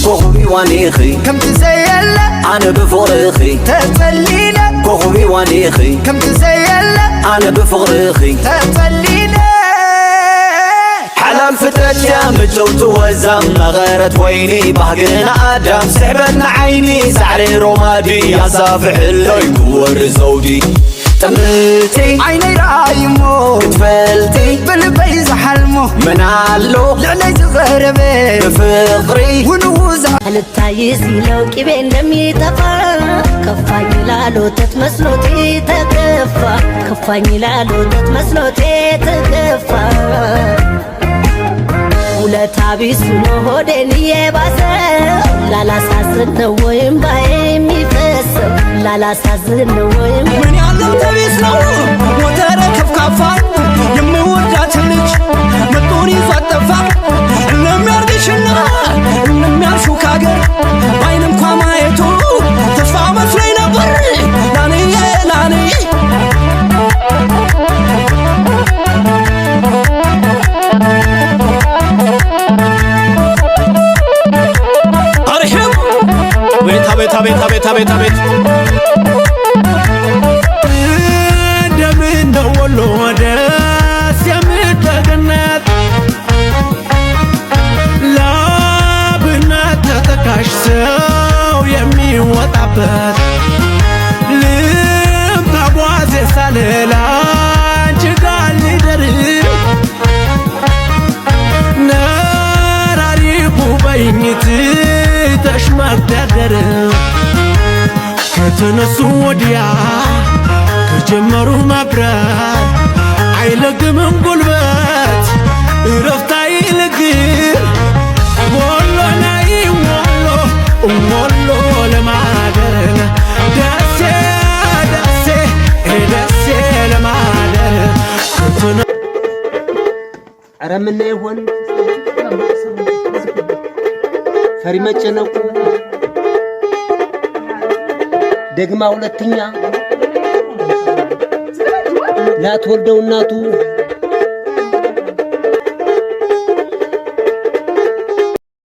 كوخبي وانيخي كم تزيل أنا بفرخي تتلينا كوخبي وانيخي كم تزيل أنا بفرخي تتلينا حلال فتت يا مجوت وزم غيرت ويني بحقنا آدم سحبنا عيني سعري رمادي يا صافح اللي يكور زودي تملتي عيني رايمو كتفلتي بالبي زحلمو منالو لعلي زغربي فقري ونوزع التايز لو كيبين لم يتفا كفاني لالو تتمسلوتي تكفى كفاني لالو تتمسلوتي تكفى ولا تعبي سنو هودني باسا لا لا سازن وين باي ميفس لا لا سازن وين من يعلم تبيس نو وتركب كفا يمودات لج مطوني فطفا لم يرغشنا لم يعشو كاغر باينم كمايتو تفا مسلي نبر لاني لاني ቤት እንደምን ወሎ ደስ የምትገነት ላብና ተጠቃሽ ሰው የሚወጣበት ልም ተጓዜ ሳልላ አንቺ ጋር ልደር ነራሪቁ በይኝት ተሽመደደር ከተነሱ ወዲያ ከጀመሩ ማብራት አይለግምም ጉልበት እረፍት አይልግም ወሎ ናይ ወሎ ለማደር ደሴ ለማደር ኧረ ምን ይሆን ፈሪ መጨነቁ ደግማ ሁለተኛ ላትወልደው እናቱ